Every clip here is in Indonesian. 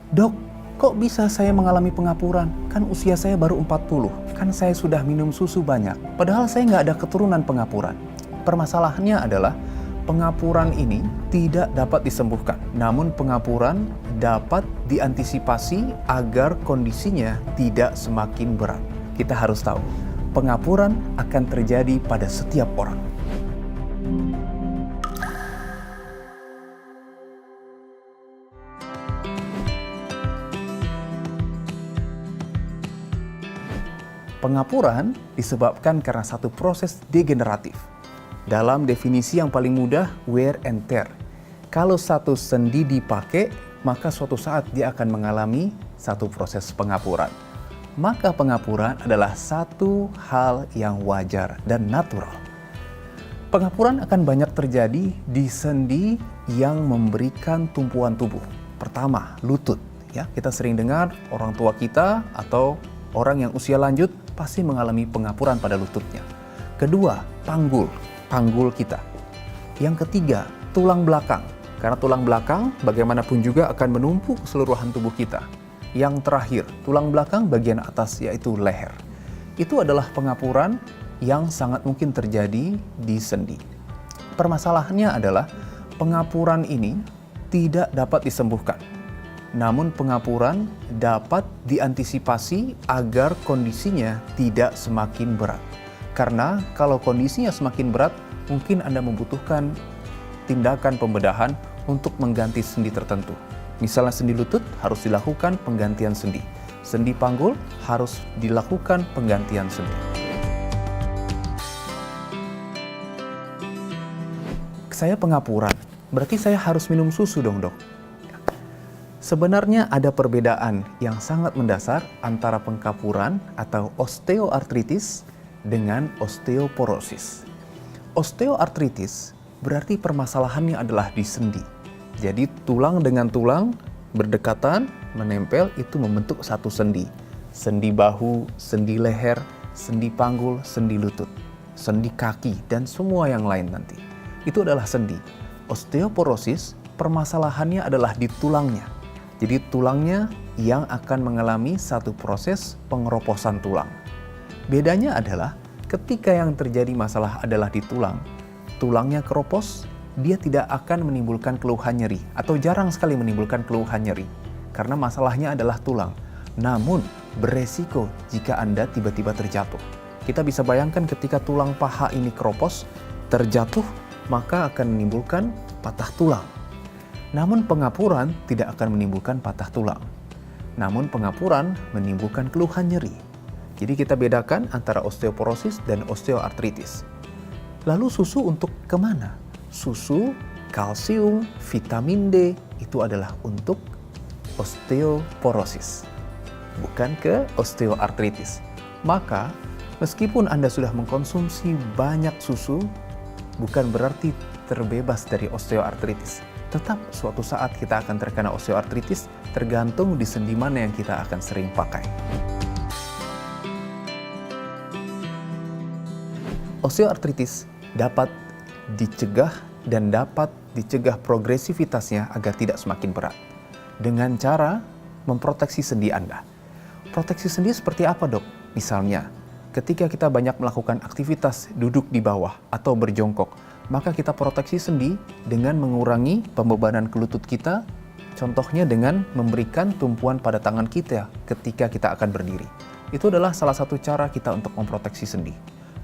Dok, kok bisa saya mengalami pengapuran? Kan usia saya baru 40, kan saya sudah minum susu banyak. Padahal saya nggak ada keturunan pengapuran. Permasalahannya adalah pengapuran ini tidak dapat disembuhkan. Namun pengapuran dapat diantisipasi agar kondisinya tidak semakin berat. Kita harus tahu, pengapuran akan terjadi pada setiap orang. Pengapuran disebabkan karena satu proses degeneratif. Dalam definisi yang paling mudah, wear and tear. Kalau satu sendi dipakai, maka suatu saat dia akan mengalami satu proses pengapuran. Maka pengapuran adalah satu hal yang wajar dan natural. Pengapuran akan banyak terjadi di sendi yang memberikan tumpuan tubuh. Pertama, lutut. Ya, kita sering dengar orang tua kita atau orang yang usia lanjut pasti mengalami pengapuran pada lututnya. Kedua, panggul kita. Yang ketiga, tulang belakang. Karena tulang belakang bagaimanapun juga akan menumpuk keseluruhan tubuh kita. Yang terakhir, tulang belakang bagian atas yaitu leher. Itu adalah pengapuran yang sangat mungkin terjadi di sendi. Permasalahannya adalah pengapuran ini tidak dapat disembuhkan. Namun pengapuran dapat diantisipasi agar kondisinya tidak semakin berat. Karena kalau kondisinya semakin berat, mungkin Anda membutuhkan tindakan pembedahan untuk mengganti sendi tertentu. Misalnya sendi lutut harus dilakukan penggantian sendi. Sendi panggul harus dilakukan penggantian sendi. Saya pengapuran, berarti saya harus minum susu dong, dok? Sebenarnya ada perbedaan yang sangat mendasar antara pengapuran atau osteoartritis dengan osteoporosis. Osteoartritis berarti permasalahannya adalah di sendi. Jadi tulang dengan tulang berdekatan, menempel, itu membentuk satu sendi. Sendi bahu, sendi leher, sendi panggul, sendi lutut, sendi kaki, dan semua yang lain nanti. Itu adalah sendi. Osteoporosis, permasalahannya adalah di tulangnya. Jadi tulangnya yang akan mengalami satu proses pengeroposan tulang. Bedanya adalah ketika yang terjadi masalah adalah di tulang, tulangnya keropos, dia tidak akan menimbulkan keluhan nyeri atau jarang sekali menimbulkan keluhan nyeri karena masalahnya adalah tulang. Namun beresiko jika Anda tiba-tiba terjatuh. Kita bisa bayangkan ketika tulang paha ini keropos, terjatuh, maka akan menimbulkan patah tulang. Namun pengapuran tidak akan menimbulkan patah tulang. Namun pengapuran menimbulkan keluhan nyeri. Jadi kita bedakan antara osteoporosis dan osteoartritis. Lalu susu untuk kemana? Susu, kalsium, vitamin D itu adalah untuk osteoporosis, bukan ke osteoartritis. Maka meskipun Anda sudah mengkonsumsi banyak susu, bukan berarti terbebas dari osteoartritis. Tetap suatu saat kita akan terkena osteoartritis, tergantung di sendi mana yang kita akan sering pakai. Osteoartritis dapat dicegah dan dapat dicegah progresivitasnya agar tidak semakin berat dengan cara memproteksi sendi Anda. Proteksi sendi seperti apa, dok? Misalnya, ketika kita banyak melakukan aktivitas duduk di bawah atau berjongkok, maka kita proteksi sendi dengan mengurangi pembebanan ke lutut kita, contohnya dengan memberikan tumpuan pada tangan kita ketika kita akan berdiri. Itu adalah salah satu cara kita untuk memproteksi sendi.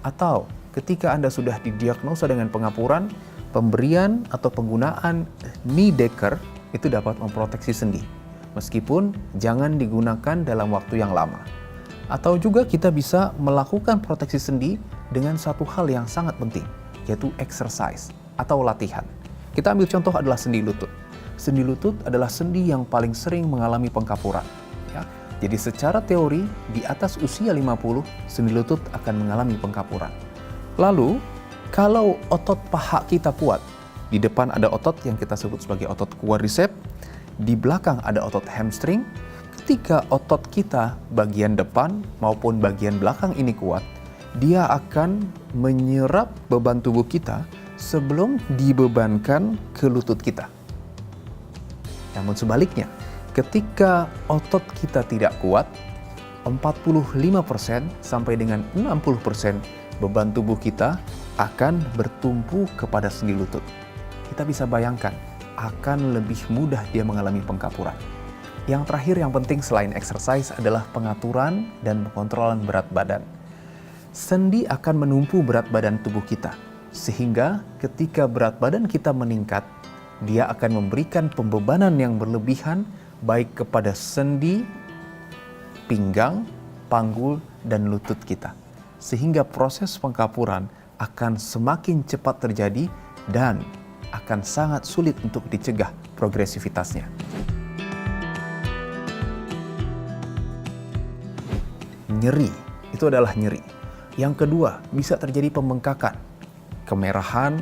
Atau ketika Anda sudah didiagnosa dengan pengapuran, pemberian atau penggunaan knee decker itu dapat memproteksi sendi. Meskipun jangan digunakan dalam waktu yang lama. Atau juga kita bisa melakukan proteksi sendi dengan satu hal yang sangat penting, yaitu exercise atau latihan. Kita ambil contoh adalah sendi lutut. Sendi lutut adalah sendi yang paling sering mengalami pengapuran. Ya. Jadi secara teori, di atas usia 50, sendi lutut akan mengalami pengapuran. Lalu, kalau otot paha kita kuat, di depan ada otot yang kita sebut sebagai otot quadriceps, di belakang ada otot hamstring. Ketika otot kita bagian depan maupun bagian belakang ini kuat, dia akan menyerap beban tubuh kita sebelum dibebankan ke lutut kita. Namun sebaliknya, Ketika otot kita tidak kuat, 45% sampai dengan 60% beban tubuh kita akan bertumpu kepada sendi lutut. Kita bisa bayangkan, akan lebih mudah dia mengalami pengkapuran. Yang terakhir yang penting selain exercise adalah pengaturan dan pengontrolan berat badan. Sendi akan menumpu berat badan tubuh kita, sehingga ketika berat badan kita meningkat, dia akan memberikan pembebanan yang berlebihan baik kepada sendi, pinggang, panggul, dan lutut kita. Sehingga proses pengkapuran akan semakin cepat terjadi dan akan sangat sulit untuk dicegah progresivitasnya. Nyeri, itu adalah nyeri. Yang kedua, bisa terjadi pembengkakan, kemerahan,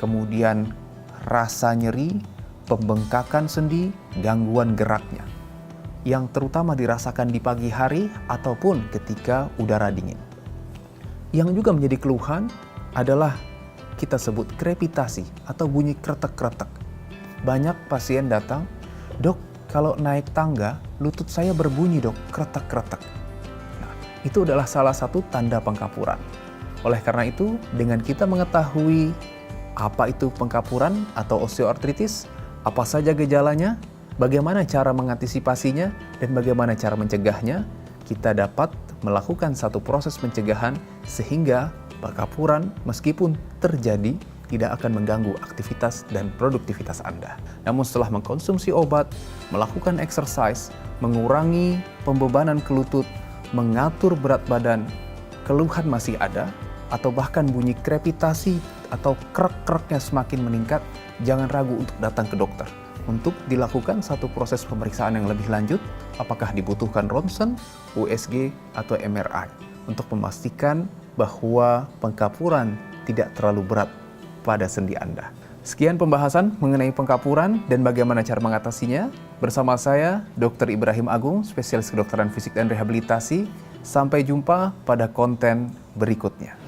kemudian rasa nyeri, pembengkakan sendi, gangguan geraknya, yang terutama dirasakan di pagi hari ataupun ketika udara dingin. Yang juga menjadi keluhan adalah kita sebut krepitasi atau bunyi kretek-kretek. Banyak pasien datang, "Dok, kalau naik tangga, lutut saya berbunyi dok, kretek-kretek." Nah, itu adalah salah satu tanda pengkapuran. Oleh karena itu, dengan kita mengetahui apa itu pengkapuran atau osteoartritis, apa saja gejalanya, bagaimana cara mengantisipasinya, dan bagaimana cara mencegahnya, kita dapat melakukan satu proses pencegahan sehingga pengkapuran meskipun terjadi tidak akan mengganggu aktivitas dan produktivitas Anda. Namun setelah mengkonsumsi obat, melakukan exercise, mengurangi pembebanan ke lutut, mengatur berat badan, keluhan masih ada, atau bahkan bunyi krepitasi atau krek-kreknya semakin meningkat, jangan ragu untuk datang ke dokter untuk dilakukan satu proses pemeriksaan yang lebih lanjut, apakah dibutuhkan ronsen, USG, atau MRI untuk memastikan bahwa pengkapuran tidak terlalu berat pada sendi Anda. Sekian pembahasan mengenai pengkapuran dan bagaimana cara mengatasinya. Bersama saya, Dr. Ibrahim Agung, spesialis kedokteran fisik dan rehabilitasi. Sampai jumpa pada konten berikutnya.